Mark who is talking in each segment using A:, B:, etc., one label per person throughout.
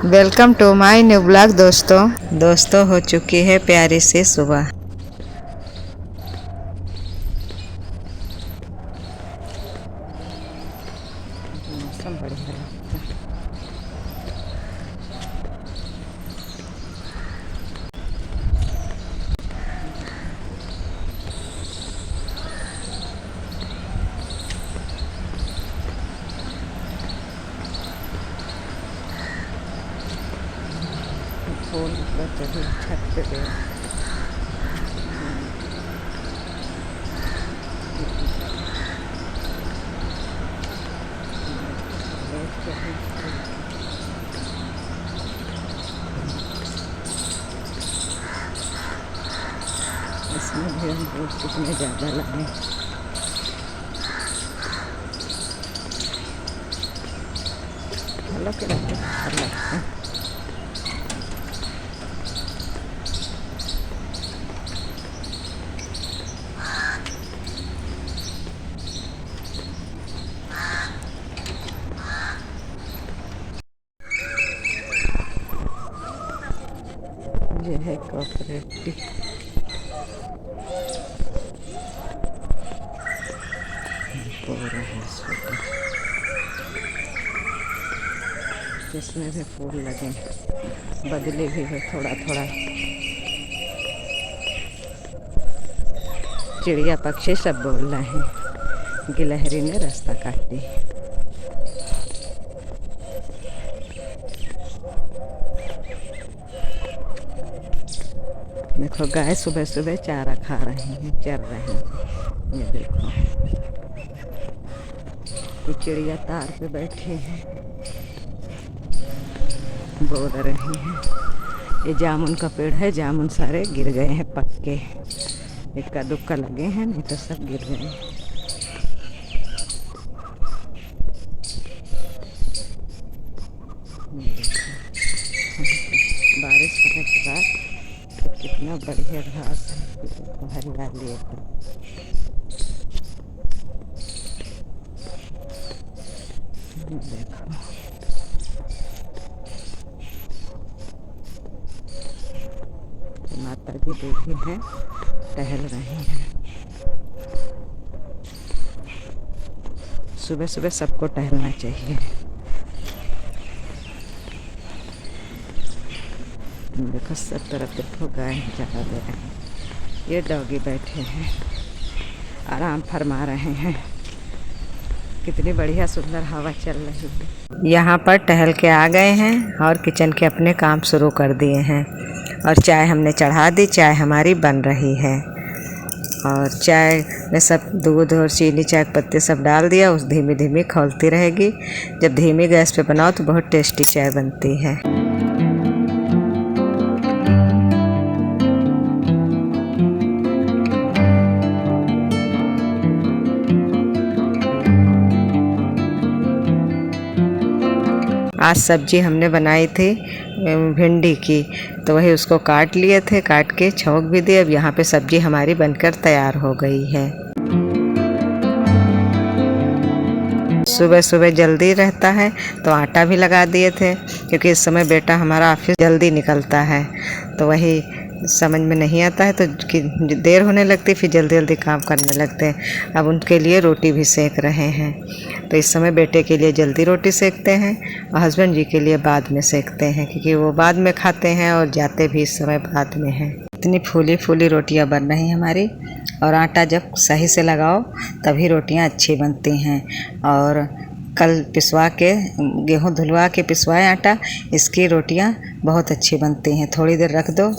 A: Welcome to my new blog दोस्तों हो चुकी है प्यारी सी सुबह। मौसम बढ़िया लगता है। फूल चढ़े छत पे गए। इसमें भी हम फूल कितने ज़्यादा लगे। अलग लगते हैं। ये है कोऑपरेटिव। इसमें भी फूल लगे, बदले भी है थोड़ा थोड़ा। चिड़िया पक्षी सब बोल रहे हैं, गिलहरी ने रास्ता काट दी। देखो गाय सुबह सुबह चारा खा रही हैं, चर रही हैं। ये देखो ये चिड़िया तार पे बैठी हैं, बोल रही हैं। ये जामुन का पेड़ है, जामुन सारे गिर गए हैं पक्के। इक्का दुक्का लगे हैं, नहीं तो सब गिर गए हैं। बारिश होने के बाद कितना बढ़िया घास है, हरियाली एकदम। देखो माता जी बैठी हैं, टहल रही हैं। सुबह सुबह सबको टहलना चाहिए। देखो सब तरफ देखो गाय चरा दे रहे हैं। ये डॉगी बैठे हैं, आराम फरमा रहे हैं। कितनी बढ़िया सुंदर हवा चल रही है। यहाँ पर टहल के आ गए हैं और किचन के अपने काम शुरू कर दिए हैं। और चाय हमने चढ़ा दी, चाय हमारी बन रही है। और चाय में सब दूध और चीनी चाय पत्ती सब डाल दिया, उस धीमी धीमी खौलती रहेगी। जब धीमी गैस पे बनाओ तो बहुत टेस्टी चाय बनती है। आज सब्जी हमने बनाई थी भिंडी की, तो वही उसको काट लिए थे, काट के छौंक भी दिए। अब यहाँ पे सब्जी हमारी बनकर तैयार हो गई है। सुबह सुबह जल्दी रहता है तो आटा भी लगा दिए थे, क्योंकि इस समय बेटा हमारा ऑफिस जल्दी निकलता है, तो वही समझ में नहीं आता है तो देर होने लगती, फिर जल्दी जल्दी काम करने लगते हैं। अब उनके लिए रोटी भी सेक रहे हैं, तो इस समय बेटे के लिए जल्दी रोटी सेकते हैं और हस्बैंड जी के लिए बाद में सेकते हैं, क्योंकि वो बाद में खाते हैं और जाते भी इस समय बाद में हैं। इतनी फूली फूली रोटियां बन रही हमारी। और आटा जब सही से लगाओ तभी रोटियां अच्छी बनती हैं। और कल पिसवा के, गेहूँ धुलवा के पिसवाए आटा, इसकी रोटियां बहुत अच्छी बनती हैं। थोड़ी देर रख दो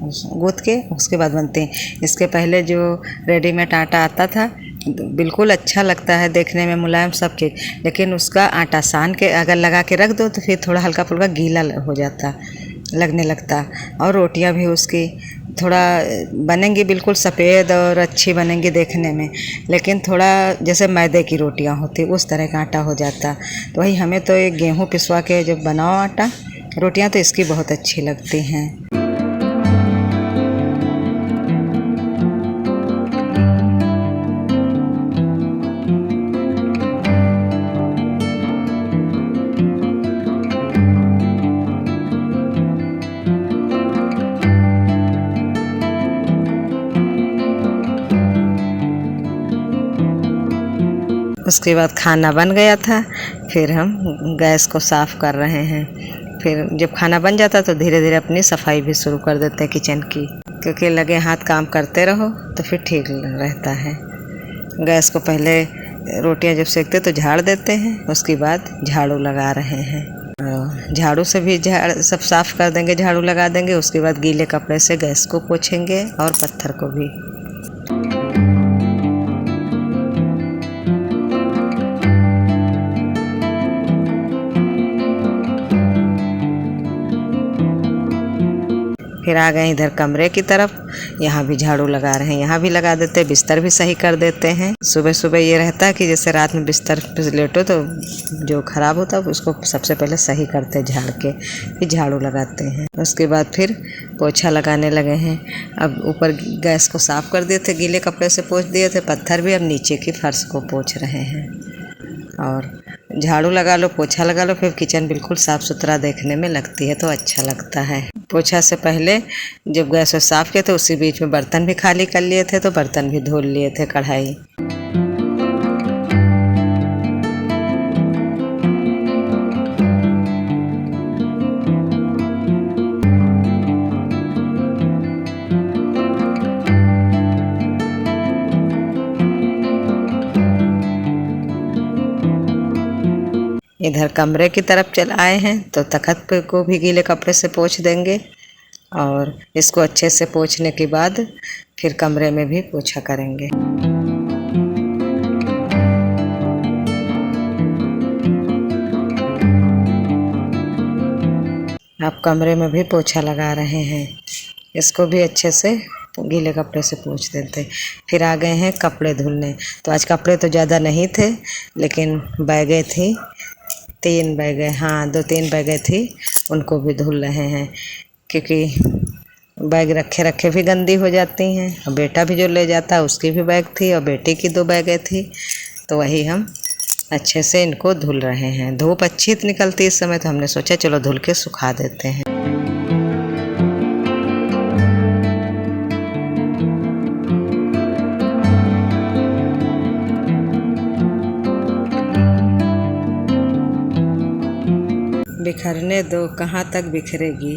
A: गूँथ के, उसके बाद बनते हैं। इसके पहले जो रेडीमेड आटा आता था बिल्कुल अच्छा लगता है देखने में, मुलायम सब चीज़, लेकिन उसका आटा सान के अगर लगा के रख दो तो फिर थोड़ा हल्का फुल्का गीला हो जाता, लगने लगता। और रोटियां भी उसकी थोड़ा बनेंगी बिल्कुल सफ़ेद और अच्छी बनेंगी देखने में, लेकिन थोड़ा जैसे मैदे की रोटियां होती उस तरह का आटा हो जाता। तो वही हमें तो एक गेहूँ पिसवा के जब बनाओ आटा रोटियां तो इसकी बहुत अच्छी लगती हैं। उसके बाद खाना बन गया था, फिर हम गैस को साफ़ कर रहे हैं। फिर जब खाना बन जाता तो धीरे धीरे अपनी सफाई भी शुरू कर देते हैं किचन की, क्योंकि लगे हाथ काम करते रहो तो फिर ठीक रहता है। गैस को पहले रोटियां जब सेकते तो झाड़ देते हैं, उसके बाद झाड़ू लगा रहे हैं। झाड़ू से भी सब साफ़ कर देंगे, झाड़ू लगा देंगे। उसके बाद गीले कपड़े से गैस को पोंछेंगे और पत्थर को भी। फिर आ गए इधर कमरे की तरफ, यहाँ भी झाड़ू लगा रहे हैं, यहाँ भी लगा देते हैं, बिस्तर भी सही कर देते हैं। सुबह सुबह ये रहता है कि जैसे रात में बिस्तर पे लेटो तो जो ख़राब होता है उसको सबसे पहले सही करते हैं झाड़ के, फिर झाड़ू लगाते हैं। उसके बाद फिर पोछा लगाने लगे हैं। अब ऊपर गैस को साफ़ कर दिए थे, गीले कपड़े से पोंछ दिए थे पत्थर भी, अब नीचे की फर्श को पोंछ रहे हैं। और झाड़ू लगा लो, पोछा लगा लो, फिर किचन बिल्कुल साफ़ सुथरा देखने में लगती है तो अच्छा लगता है। पोछा से पहले जब गैस को साफ़ किए थे उसी बीच में बर्तन भी खाली कर लिए थे, तो बर्तन भी धो लिए थे, कढ़ाई। इधर कमरे की तरफ चल आए हैं तो तख़्त पे को भी गीले कपड़े से पोंछ देंगे, और इसको अच्छे से पोंछने के बाद फिर कमरे में भी पोछा करेंगे। अब कमरे में भी पोछा लगा रहे हैं, इसको भी अच्छे से गीले कपड़े से पोंछ देते। फिर आ गए हैं कपड़े धुलने। तो आज कपड़े तो ज़्यादा नहीं थे, लेकिन बैगें थी 3 बैगें, हाँ 2-3 बैगें थी, उनको भी धुल रहे हैं, क्योंकि बैग रखे रखे भी गंदी हो जाती हैं। और बेटा भी जो ले जाता है उसकी भी बैग थी, और बेटी की 2 बैगें थी, तो वही हम अच्छे से इनको धुल रहे हैं। धूप अच्छी निकलती इस समय, तो हमने सोचा चलो धुल के सुखा देते हैं। बिखरने दो कहाँ तक बिखरेगी,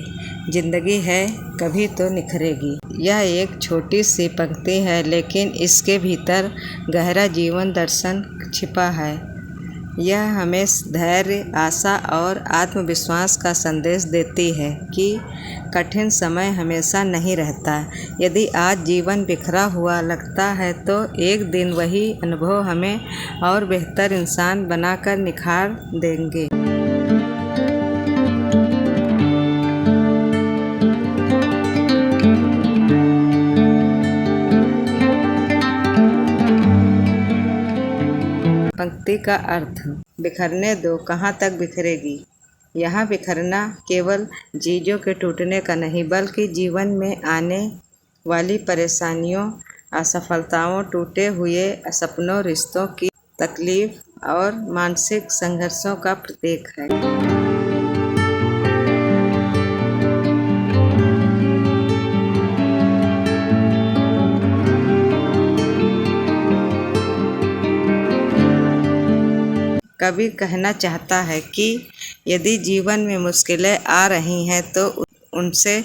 A: जिंदगी है कभी तो निखरेगी। यह एक छोटी सी पंक्ति है, लेकिन इसके भीतर गहरा जीवन दर्शन छिपा है। यह हमें धैर्य, आशा और आत्मविश्वास का संदेश देती है कि कठिन समय हमेशा नहीं रहता। यदि आज जीवन बिखरा हुआ लगता है तो एक दिन वही अनुभव हमें और बेहतर इंसान बनाकर निखार देंगे। पंक्ति का अर्थ, बिखरने दो कहाँ तक बिखरेगी। यहाँ बिखरना केवल चीज़ों के टूटने का नहीं, बल्कि जीवन में आने वाली परेशानियों, असफलताओं, टूटे हुए सपनों, रिश्तों की तकलीफ और मानसिक संघर्षों का प्रतीक है। कवि कहना चाहता है कि यदि जीवन में मुश्किलें आ रही हैं तो उनसे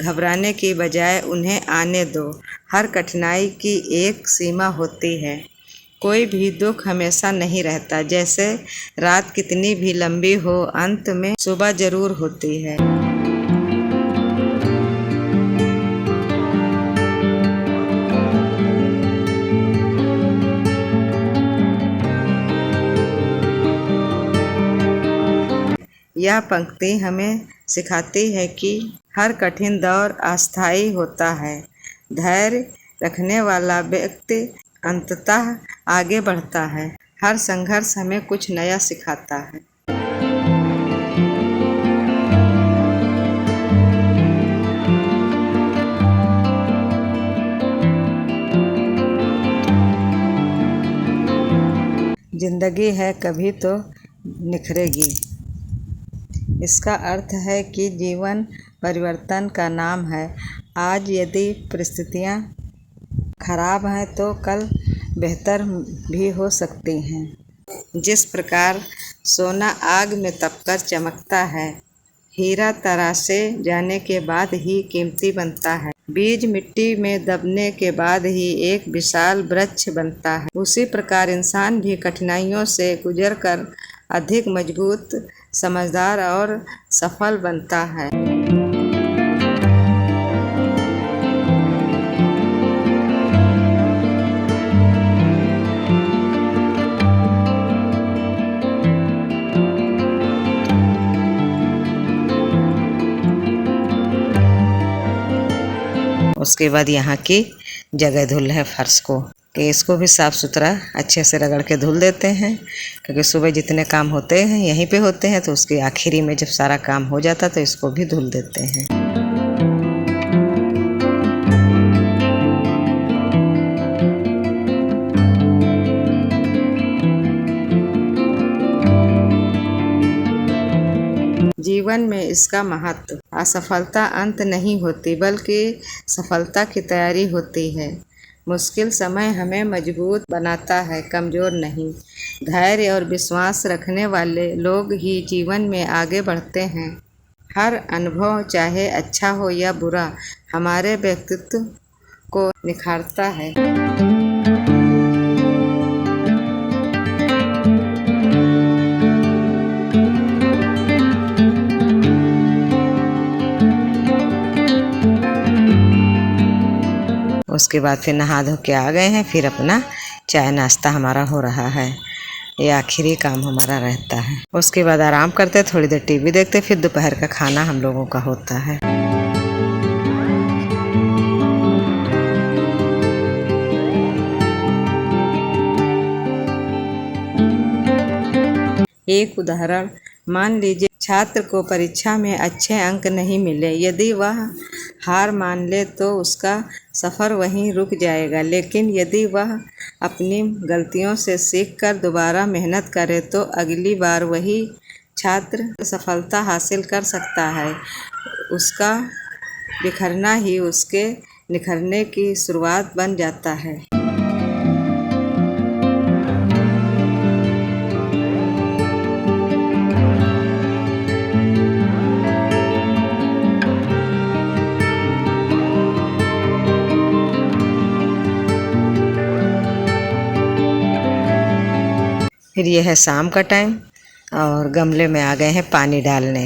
A: घबराने की बजाय उन्हें आने दो। हर कठिनाई की एक सीमा होती है। कोई भी दुख हमेशा नहीं रहता। जैसे रात कितनी भी लंबी हो, अंत में सुबह जरूर होती है। यह पंक्ति हमें सिखाती है कि हर कठिन दौर अस्थायी होता है। धैर्य रखने वाला व्यक्ति अंततः आगे बढ़ता है। हर संघर्ष हमें कुछ नया सिखाता है। जिंदगी है कभी तो निखरेगी। इसका अर्थ है कि जीवन परिवर्तन का नाम है। आज यदि परिस्थितियाँ खराब हैं तो कल बेहतर भी हो सकती हैं। जिस प्रकार सोना आग में तपकर चमकता है, हीरा तराशे जाने के बाद ही कीमती बनता है। बीज मिट्टी में दबने के बाद ही एक विशाल वृक्ष बनता है। उसी प्रकार इंसान भी कठिनाइयों से गुजरकर अधिक मजबूत, समझदार और सफल बनता है। उसके बाद यहाँ की जगह धुल है फर्श को, कि इसको भी साफ़ सुथरा अच्छे से रगड़ के धुल देते हैं, क्योंकि सुबह जितने काम होते हैं यहीं पे होते हैं, तो उसके आखिरी में जब सारा काम हो जाता तो इसको भी धुल देते हैं। जीवन में इसका महत्व, असफलता अंत नहीं होती बल्कि सफलता की तैयारी होती है। मुश्किल समय हमें मजबूत बनाता है, कमज़ोर नहीं। धैर्य और विश्वास रखने वाले लोग ही जीवन में आगे बढ़ते हैं। हर अनुभव चाहे अच्छा हो या बुरा, हमारे व्यक्तित्व को निखारता है। उसके बाद फिर नहा धो के आ गए हैं, फिर अपना चाय नाश्ता हमारा हो रहा है। ये आखिरी काम हमारा रहता है। उसके बाद आराम करते, थोड़ी देर टीवी देखते, फिर दोपहर का खाना हम लोगों का होता है। एक उदाहरण मान लीजिए, छात्र को परीक्षा में अच्छे अंक नहीं मिले। यदि वह हार मान ले तो उसका सफ़र वहीं रुक जाएगा, लेकिन यदि वह अपनी गलतियों से सीखकर दोबारा मेहनत करे तो अगली बार वही छात्र सफलता हासिल कर सकता है। उसका बिखरना ही उसके निखरने की शुरुआत बन जाता है। फिर यह है शाम का टाइम और गमले में आ गए हैं पानी डालने।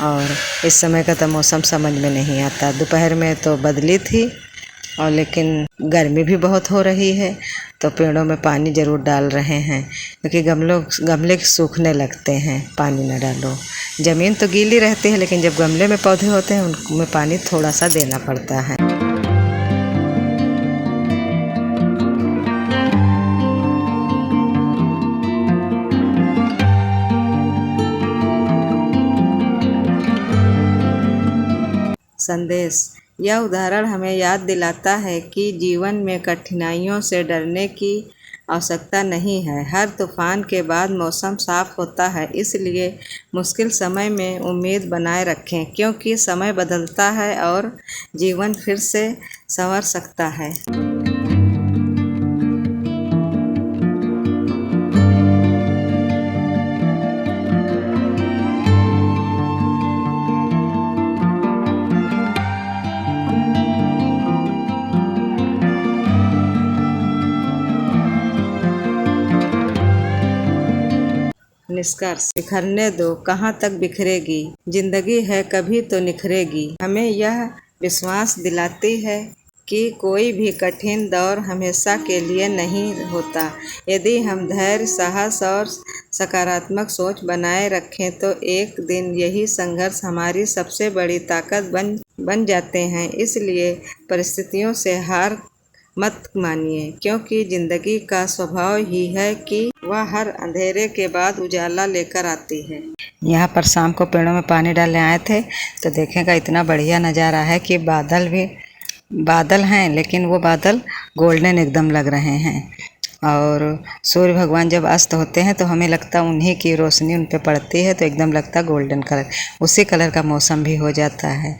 A: और इस समय का तो मौसम समझ में नहीं आता। दोपहर में तो बदली थी और लेकिन गर्मी भी बहुत हो रही है, तो पेड़ों में पानी ज़रूर डाल रहे हैं, क्योंकि गमले सूखने लगते हैं पानी न डालो। ज़मीन तो गीली रहती है, लेकिन जब गमले में पौधे होते हैं उनमें पानी थोड़ा सा देना पड़ता है। संदेश, यह उदाहरण हमें याद दिलाता है कि जीवन में कठिनाइयों से डरने की आवश्यकता नहीं है। हर तूफान के बाद मौसम साफ होता है, इसलिए मुश्किल समय में उम्मीद बनाए रखें, क्योंकि समय बदलता है और जीवन फिर से संवर सकता है। निष्कर्ष, बिखरने दो, कहाँ तक बिखरेगी, जिंदगी है कभी तो निखरेगी। हमें यह विश्वास दिलाती है कि कोई भी कठिन दौर हमेशा के लिए नहीं होता। यदि हम धैर्य, साहस और सकारात्मक सोच बनाए रखें तो एक दिन यही संघर्ष हमारी सबसे बड़ी ताकत बन जाते हैं। इसलिए परिस्थितियों से हार मत मानिए, क्योंकि ज़िंदगी का स्वभाव ही है कि वह हर अंधेरे के बाद उजाला लेकर आती है। यहाँ पर शाम को पेड़ों में पानी डालने आए थे तो देखेगा इतना बढ़िया नज़ारा है कि बादल हैं, लेकिन वो बादल गोल्डन एकदम लग रहे हैं। और सूर्य भगवान जब अस्त होते हैं तो हमें लगता उन्हीं की रोशनी उन पर पड़ती है, तो एकदम लगता गोल्डन कलर, उसी कलर का मौसम भी हो जाता है।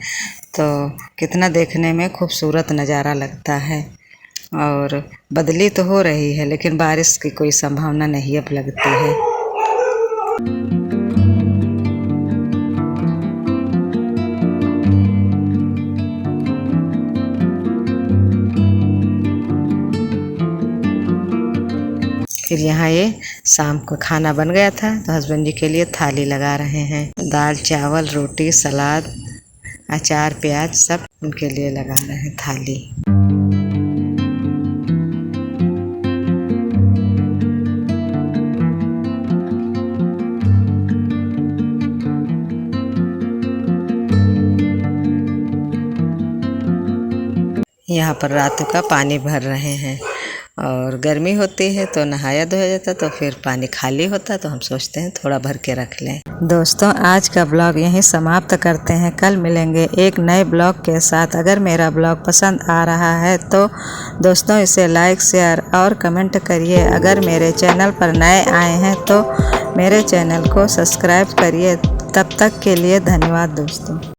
A: तो कितना देखने में खूबसूरत नज़ारा लगता है। और बदली तो हो रही है लेकिन बारिश की कोई संभावना नहीं अब लगती है। फिर यहाँ ये शाम को खाना बन गया था तो हस्बैंड जी के लिए थाली लगा रहे हैं। दाल चावल रोटी सलाद अचार प्याज सब उनके लिए लगा रहे हैं थाली। यहाँ पर रात का पानी भर रहे हैं और गर्मी होती है तो नहाया धोया जाता तो फिर पानी खाली होता तो हम सोचते हैं थोड़ा भर के रख लें। दोस्तों आज का ब्लॉग यहीं समाप्त करते हैं। कल मिलेंगे एक नए ब्लॉग के साथ। अगर मेरा ब्लॉग पसंद आ रहा है तो दोस्तों इसे लाइक शेयर और कमेंट करिए। अगर मेरे चैनल पर नए आए हैं तो मेरे चैनल को सब्सक्राइब करिए। तब तक के लिए धन्यवाद दोस्तों।